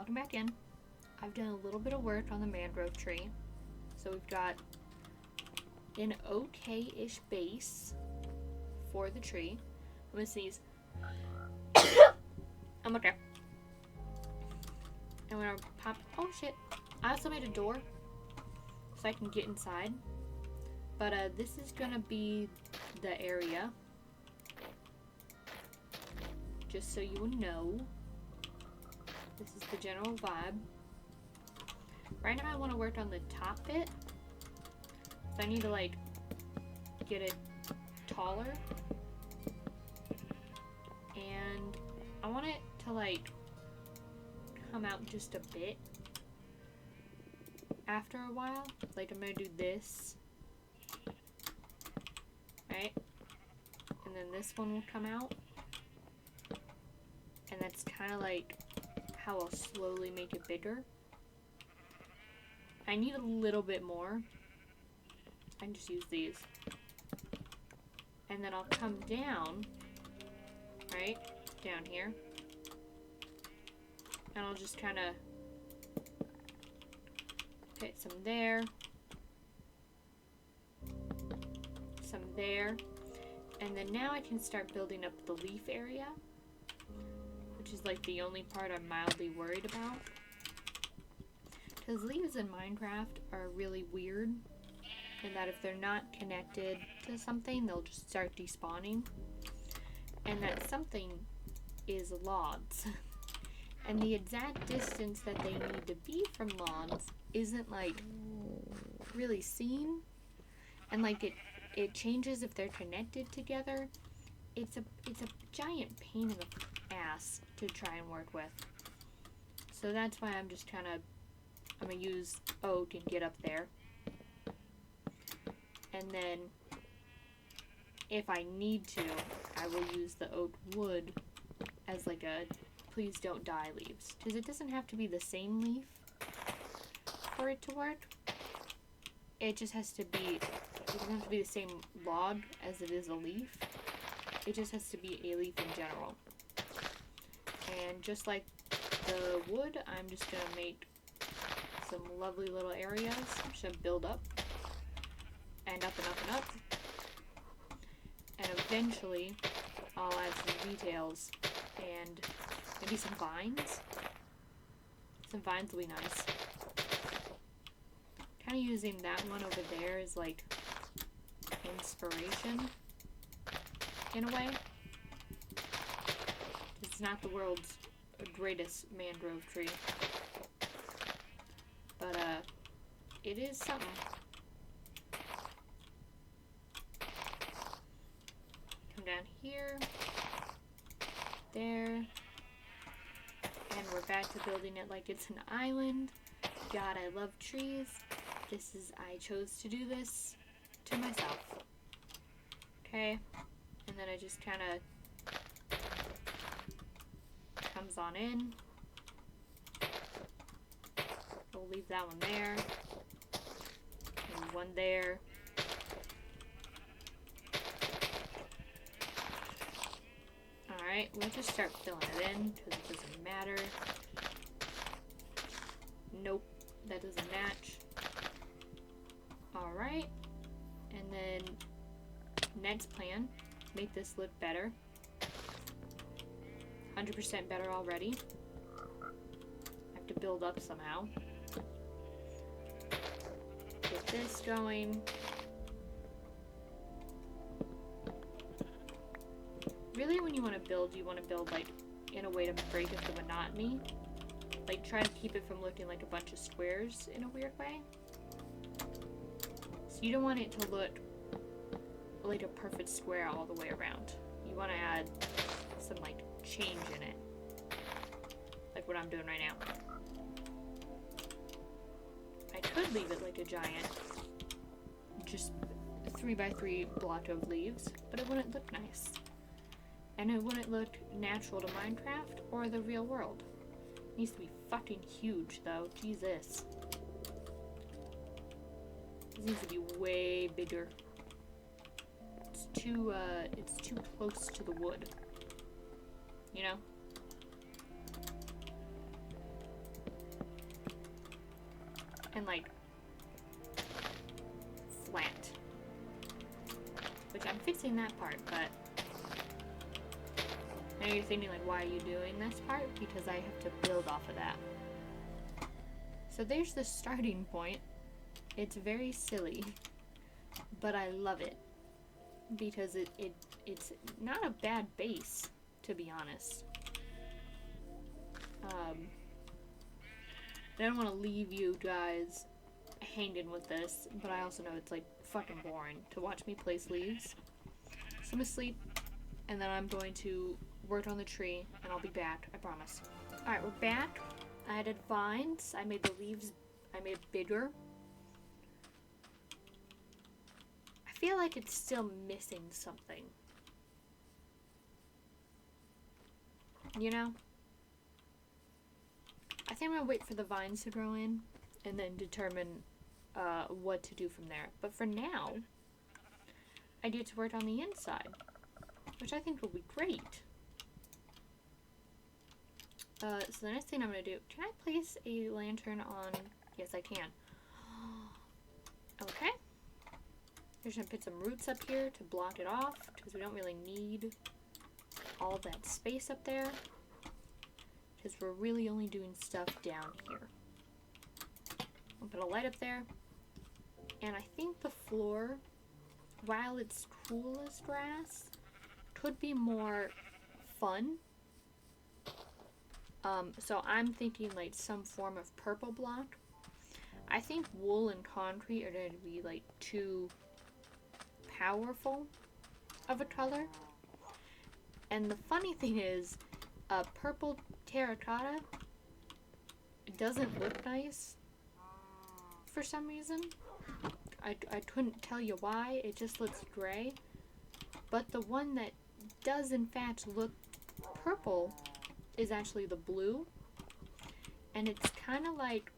logging back in. I've done a little bit of work on the mangrove tree. So we've got an okay-ish base for the tree. I'm gonna sneeze. I'm okay. I'm gonna pop. Oh shit! I also made a door so I can get inside. But this is gonna be the area. Just so you know, this is the general vibe. Right now, I want to work on the top bit. So I need to like get it taller. And I want it to like come out just a bit after a while. Like I'm gonna do this, right? And then this one will come out. And that's kind of like how I'll slowly make it bigger. I need a little bit more. I can just use these. And then I'll come down, right? Down here. And I'll just kind of get some there. Some there. And then now I can start building up the leaf area, which is like the only part I'm mildly worried about. Because leaves in Minecraft are really weird, in that if they're not connected to something, they'll just start despawning. And that something is logs. And the exact distance that they need to be from logs isn't like really seen. And like it changes if they're connected together. It's a giant pain in the ass to try and work with. So that's why I'm gonna use oak and get up there. And then if I need to, I will use the oak wood as like a please don't die leaves. Because it doesn't have to be the same leaf for it to work. It just has to be, it doesn't have to be the same log as it is a leaf. It just has to be a leaf in general. And just like the wood, I'm just going to make some lovely little areas. I'm just going to build up. And up and up and up. And eventually, I'll add some details. And maybe some vines. Some vines will be nice. Kind of using that one over there as like inspiration. In a way. It's not the world's greatest mangrove tree. But, it is something. Come down here. There. And we're back to building it like it's an island. God, I love trees. I chose to do this to myself. Okay. And then it just kind of comes on in. We'll leave that one there. And one there. Alright, we'll just start filling it in because it doesn't matter. Nope, that doesn't match. Alright, and then next plan, make this look better. 100% better already. I have to build up somehow. Get this going. Really, when you want to build like in a way to break up the monotony. Like try to keep it from looking like a bunch of squares in a weird way. So you don't want it to look like a perfect square all the way around. You want to add some like change in it. Like what I'm doing right now. I could leave it like a giant, just 3x3 block of leaves, but it wouldn't look nice. And it wouldn't look natural to Minecraft or the real world. It needs to be fucking huge though, Jesus. This needs to be way bigger. It's too close to the wood. You know? like flat. Which I'm fixing that part, but now you're thinking like, why are you doing this part? Because I have to build off of that. So there's the starting point. It's very silly, but I love it because it's not a bad base, to be honest. I don't want to leave you guys hanging with this, but I also know it's like fucking boring to watch me place leaves. So I'm gonna sleep, and then I'm going to work on the tree, and I'll be back, I promise. Alright, we're back. I added vines. I made the leaves, I made bigger. I feel like it's still missing something. You know? I think I'm gonna wait for the vines to grow in, and then determine what to do from there. But for now, I get to work on the inside, which I think will be great. So the next thing I'm going to do, can I place a lantern on? Yes, I can. Okay. Just going to put some roots up here to block it off, because we don't really need all that space up there, because we're really only doing stuff down here. I'll put a light up there, and I think the floor, while it's cool as grass, could be more fun. So I'm thinking like some form of purple block. I think wool and concrete are going to be like too powerful of a color. And the funny thing is, purple terracotta doesn't look nice for some reason. I couldn't tell you why, it just looks gray. But the one that does in fact look purple is actually the blue. And it's kind of like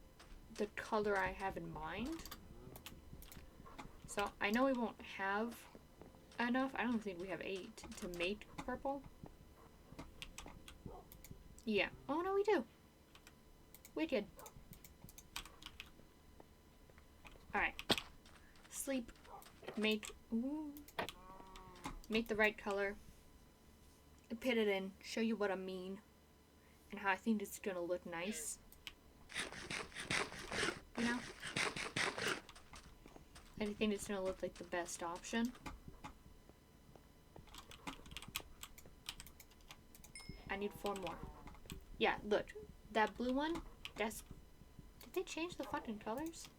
the color I have in mind. So I know we won't have enough. I don't think we have 8 to make purple. Yeah. Oh no, we do. Wicked. Alright. Sleep. Make the right color. Put it in. Show you what I mean. And how I think it's gonna look nice. You know? I think it's gonna look like the best option. I need 4 more. Yeah, look. That blue one, that's... Did they change the fucking colors?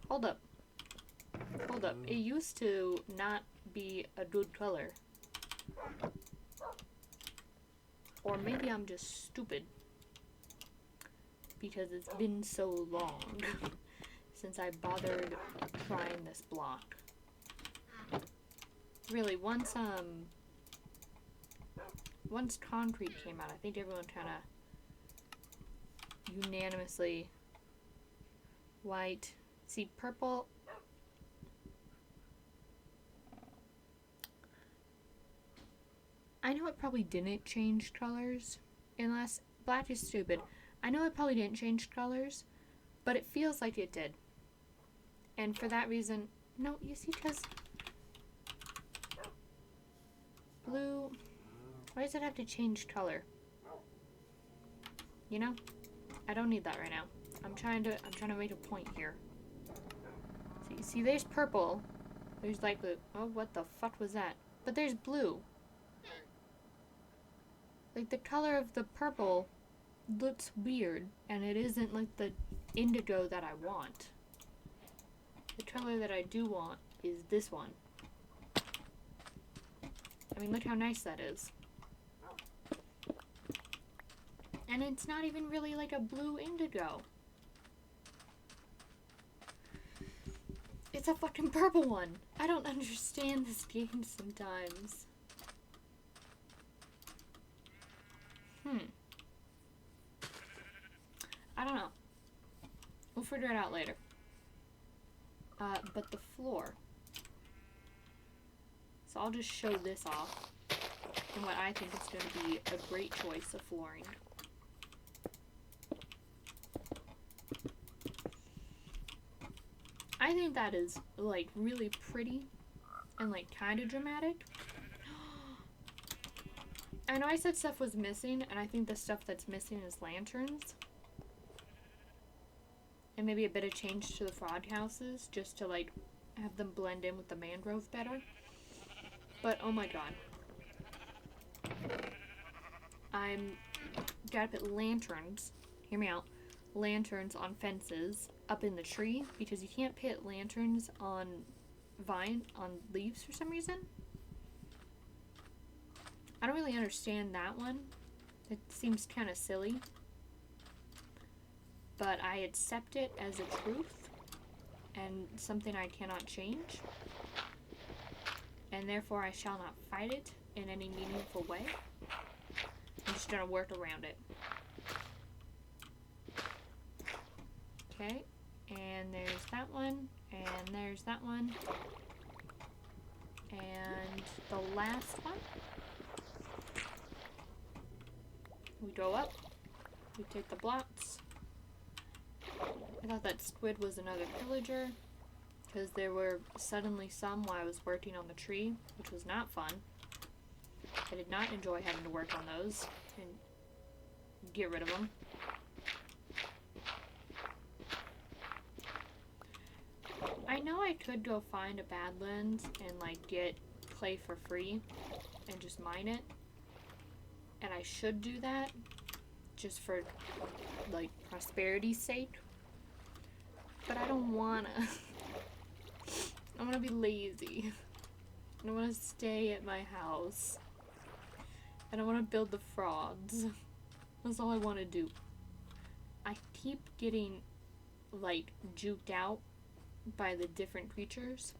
Hold up. Hold up. It used to not be a good color. Or maybe I'm just stupid. Because it's been so long since I bothered trying this block. Really, once concrete came out, I think everyone kind of unanimously white. See, purple. I know it probably didn't change colors unless black is stupid. I know it probably didn't change colors, but it feels like it did. And for that reason, no, you see, because blue, why does it have to change color? You know? I don't need that right now. I'm trying to make a point here. See, there's purple. There's like the, oh, what the fuck was that? But there's blue. Like, the color of the purple looks weird, and it isn't like the indigo that I want. The color that I do want is this one. I mean, look how nice that is. And it's not even really like a blue indigo. It's a fucking purple one. I don't understand this game sometimes. I don't know. We'll figure it out later. But the floor. So I'll just show this off. And what I think is going to be a great choice of flooring. I think that is, like, really pretty and, like, kind of dramatic. I know I said stuff was missing, and I think the stuff that's missing is lanterns. And maybe a bit of change to the frog houses, just to, like, have them blend in with the mangrove better. But, oh my god. I'm gotta put lanterns, hear me out, lanterns on fences up in the tree, because you can't put lanterns on leaves for some reason. I don't really understand that one. It seems kind of silly. But I accept it as a truth and something I cannot change. And therefore I shall not fight it in any meaningful way. I'm just gonna work around it. Okay, and there's that one, and there's that one. And the last one. We go up, we take the blocks. I thought that squid was another pillager, because there were suddenly some while I was working on the tree, which was not fun. I did not enjoy having to work on those and get rid of them. I know I could go find a Badlands and like get clay for free and just mine it. And I should do that just for like prosperity's sake. But I don't wanna. I wanna be lazy. I don't wanna stay at my house. I don't wanna build the frogs. That's all I wanna do. I keep getting like juked out by the different creatures.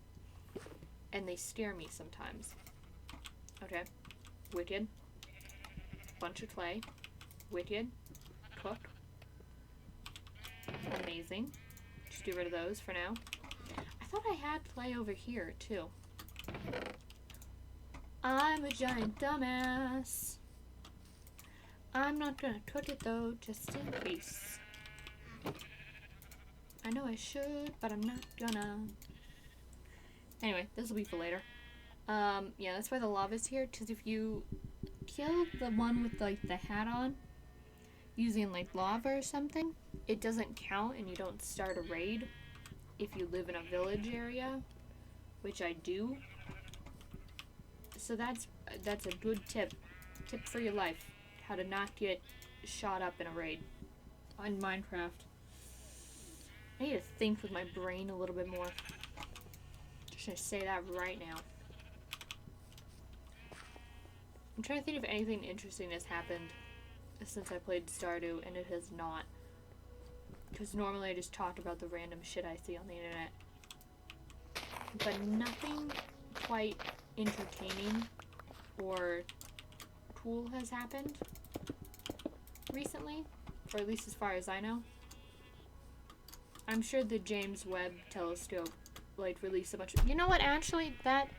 And they scare me sometimes. Okay. Wicked. Bunch of clay. Wicked. Cook. Amazing. Just get rid of those for now. I thought I had clay over here too. I'm a giant dumbass. I'm not gonna cook it though, just in case. I know I should, but I'm not gonna. Anyway, this will be for later. Yeah, that's why the lava's here, because if you kill the one with like the hat on using like lava or something, it doesn't count and you don't start a raid if you live in a village area, which I do. So that's a good tip for your life, how to not get shot up in a raid on Minecraft. I need to think with my brain a little bit more. Just gonna say that right now. I'm trying to think if anything interesting has happened since I played Stardew, and it has not. Because normally I just talk about the random shit I see on the internet. But nothing quite entertaining or cool has happened recently, or at least as far as I know. I'm sure the James Webb telescope like released a bunch of... You know what, actually, that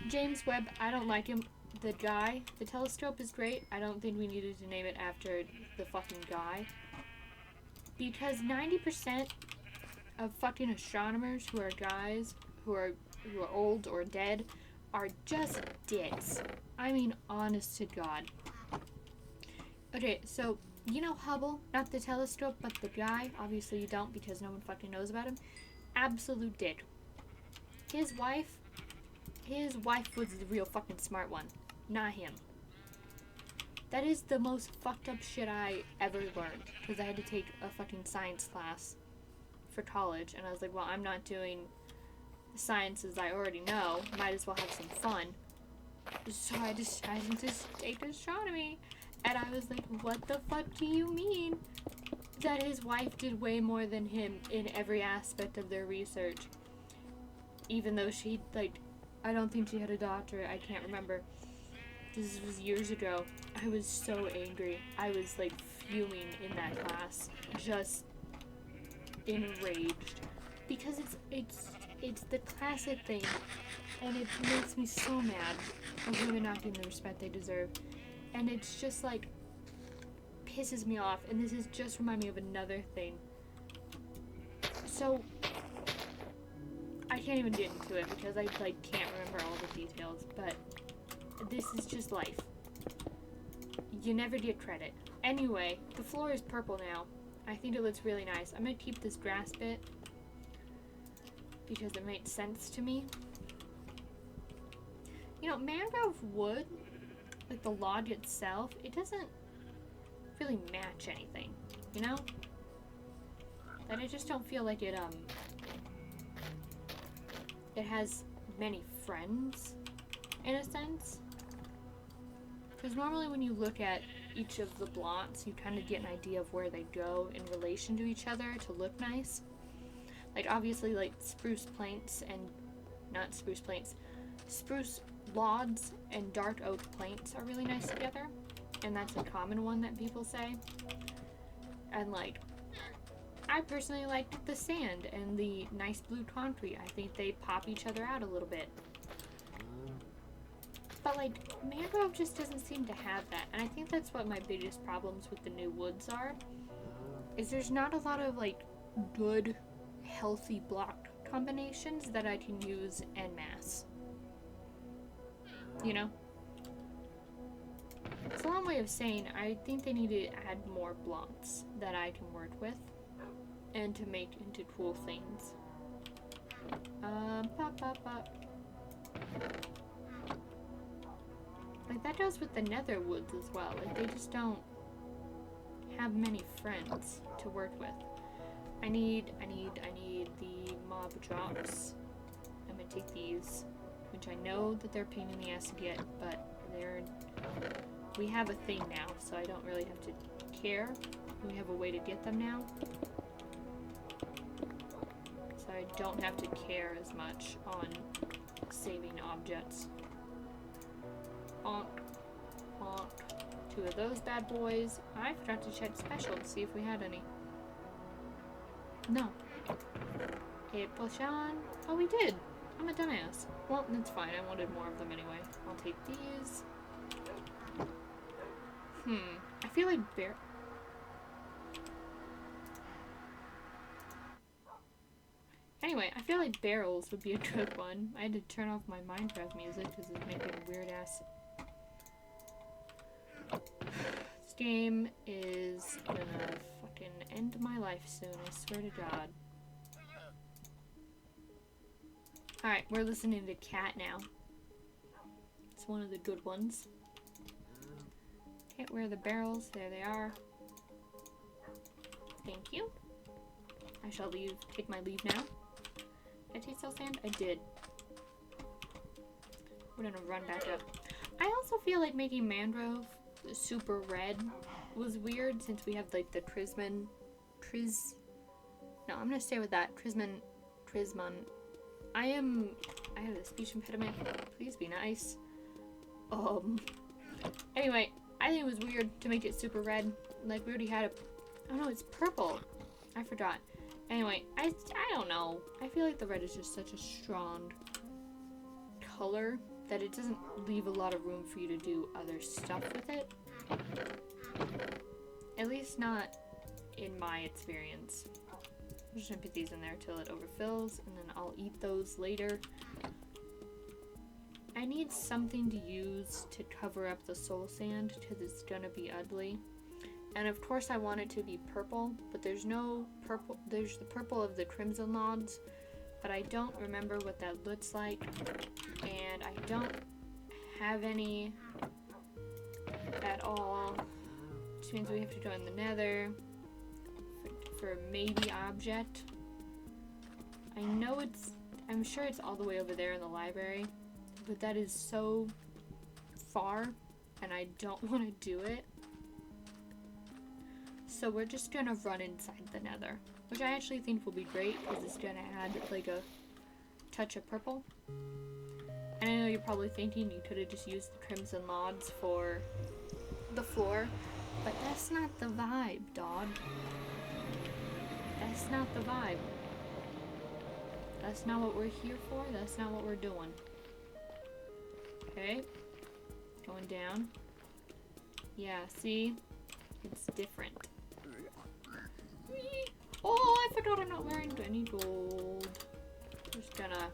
James Webb, I don't like him. The guy, the telescope is great. I don't think we needed to name it after the fucking guy. Because 90% of fucking astronomers who are guys, who are old or dead, are just dicks. I mean, honest to God. Okay, so, you know Hubble? Not the telescope, but the guy. Obviously you don't, because no one fucking knows about him. Absolute dick. His wife was the real fucking smart one, not him. That is the most fucked up shit I ever learned, because I had to take a fucking science class for college, and I was like, well, I'm not doing the sciences I already know, might as well have some fun. So I decided to take astronomy, and I was like, what the fuck do you mean that his wife did way more than him in every aspect of their research? Even though she, like, I don't think she had a doctorate, I can't remember. This was years ago. I was so angry. I was like fuming in that class, just enraged, because it's the classic thing, and it makes me so mad of women not getting the respect they deserve, and it's just like pisses me off. And this is just remind me of another thing. So I can't even get into it because I like can't remember all the details, but this is just life. You never get credit. Anyway, the floor is purple now. I think it looks really nice. I'm gonna keep this grass bit because it made sense to me. You know, mangrove wood, like the log itself, it doesn't really match anything, you know? And I just don't feel like it has many friends, in a sense. Because normally when you look at each of the blocks, you kind of get an idea of where they go in relation to each other to look nice. Like, obviously, like, spruce planks and, not spruce planks, spruce logs and dark oak planks are really nice together. And that's a common one that people say. And, like, I personally like the sand and the nice blue concrete. I think they pop each other out a little bit. But, like, mangrove just doesn't seem to have that. And I think that's what my biggest problems with the new woods are. Is there's not a lot of, like, good, healthy block combinations that I can use en masse. You know? It's a long way of saying I think they need to add more blocks that I can work with and to make into cool things. Like, that goes with the nether woods as well. Like, they just don't have many friends to work with. I need the mob drops. I'm gonna take these, which I know that they're a pain in the ass to get, but we have a thing now, so I don't really have to care. We have a way to get them now. So I don't have to care as much on saving objects. Bonk, bonk. 2 of those bad boys. I forgot to check special to see if we had any. No. A potion. Oh, we did. I'm a dumbass. Well, that's fine. I wanted more of them anyway. I'll take these. I feel like Anyway, I feel like barrels would be a good one. I had to turn off my Minecraft music because it's making a weird ass. This game is gonna fucking end my life soon, I swear to God. Alright, we're listening to Cat now. It's one of the good ones. Okay, where are the barrels? There they are. Thank you. I shall take my leave now. Did I taste all sand? I did. We're gonna run back up. I also feel like making mangrove super red was weird since we have like the no, I'm gonna stay with that. Trisman. I have a speech impediment. Please be nice. Anyway, I think it was weird to make it super red. Like, we already had a... Oh no, it's purple. I forgot. Anyway, I don't know. I feel like the red is just such a strong color that it doesn't leave a lot of room for you to do other stuff with it. At least not in my experience. I'm just gonna put these in there till it overfills, and then I'll eat those later. I need something to use to cover up the soul sand because it's gonna be ugly. And of course I want it to be purple, but there's no purple. There's the purple of the crimson logs, but I don't remember what that looks like. And I don't have any at all, which means we have to go in the nether for maybe object. I'm sure it's all the way over there in the library, but that is so far and I don't want to do it. So we're just gonna run inside the nether, which I actually think will be great because it's gonna add like a touch of purple. And I know you're probably thinking you could have just used the crimson logs for the floor, but that's not the vibe, dog. That's not the vibe. That's not what we're here for. That's not what we're doing. Okay. Going down. Yeah, see? It's different. Oh, I forgot I'm not wearing any gold. Just gonna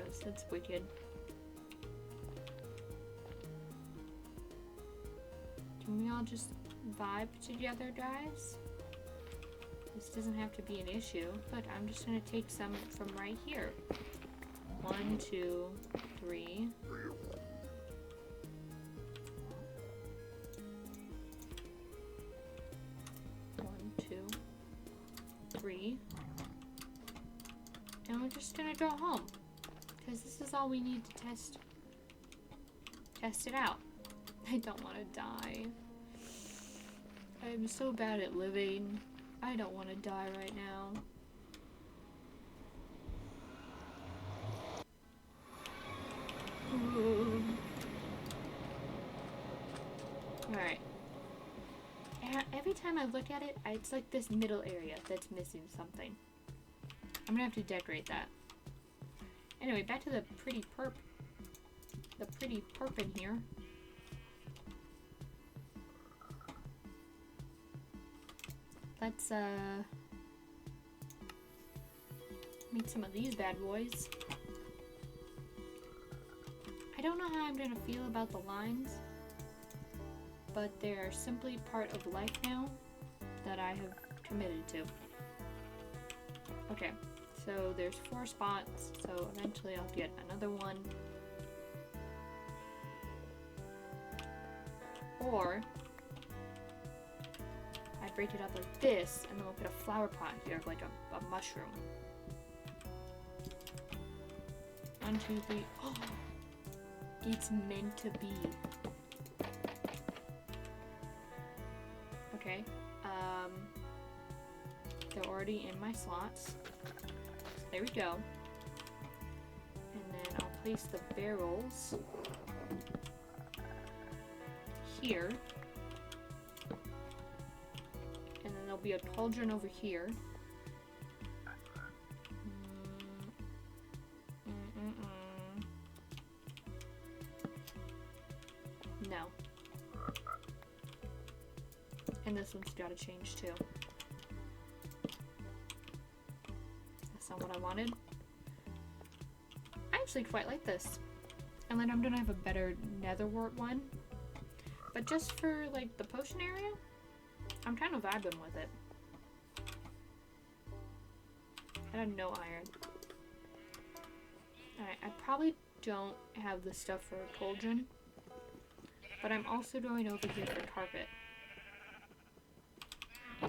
arrows. That's wicked. Can we all just vibe together, guys? This doesn't have to be an issue, but I'm just gonna take some from right here. 1, 2, 3. And we're just gonna go home, because this is all we need to test it out. I don't want to die. I'm so bad at living. I don't want to die right now. Alright. Every time I look at it, it's like this middle area that's missing something. I'm gonna have to decorate that. Anyway, back to the pretty perp. The pretty perp in here. Let's meet some of these bad boys. I don't know how I'm gonna feel about the lines, but they're simply part of life now that I have committed to. Okay, so there's 4 spots, so eventually I'll get another one. Or I break it up like this, and then we'll put a flower pot here, like a mushroom. 1, 2, 3. Oh, it's meant to be. Okay, they're already in my slots. So there we go. And then I'll place the barrels here. And then there'll be a cauldron over here. No. And this one's gotta change too. That's not what I wanted. I actually quite like this. And then I'm gonna have a better netherwort one. But just for like the potion area, I'm kind of vibing with it. I have no iron. Alright, I probably don't have the stuff for a cauldron. But I'm also going over here for carpet.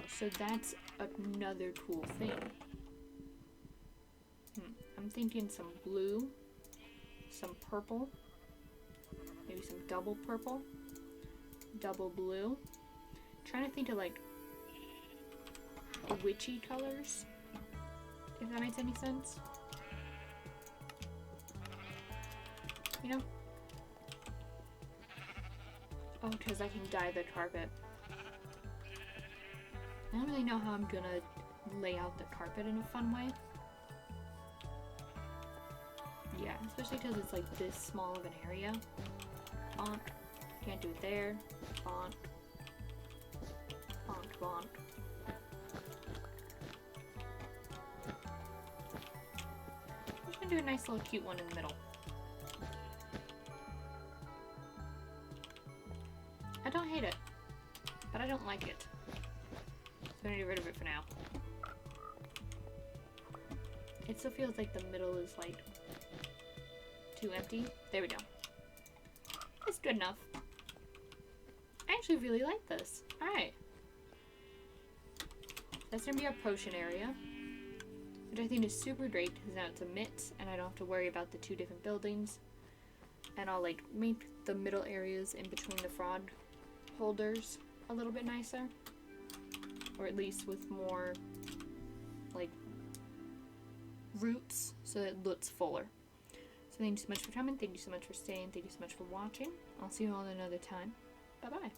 So that's another cool thing. I'm thinking some blue, some purple, maybe some double purple, double blue. Trying to think of like witchy colors, if that makes any sense. You know? Oh, because I can dye the carpet. I don't really know how I'm gonna lay out the carpet in a fun way. Yeah, especially because it's like this small of an area. Bonk. Can't do it there. Bonk. Bonk, bonk. I'm just gonna do a nice little cute one in the middle. I don't hate it, but I don't like it. So I'm gonna get rid of it for now. It still feels like the middle is like too empty. There we go. It's good enough. I actually really like this. Alright. That's gonna be our potion area, which I think is super great because now it's a mix and I don't have to worry about the 2 different buildings. And I'll like make the middle areas in between the frog holders a little bit nicer, or at least with more like roots so that it looks fuller. So thank you so much for coming, thank you so much for staying, thank you so much for watching. I'll see you all another time. Bye bye.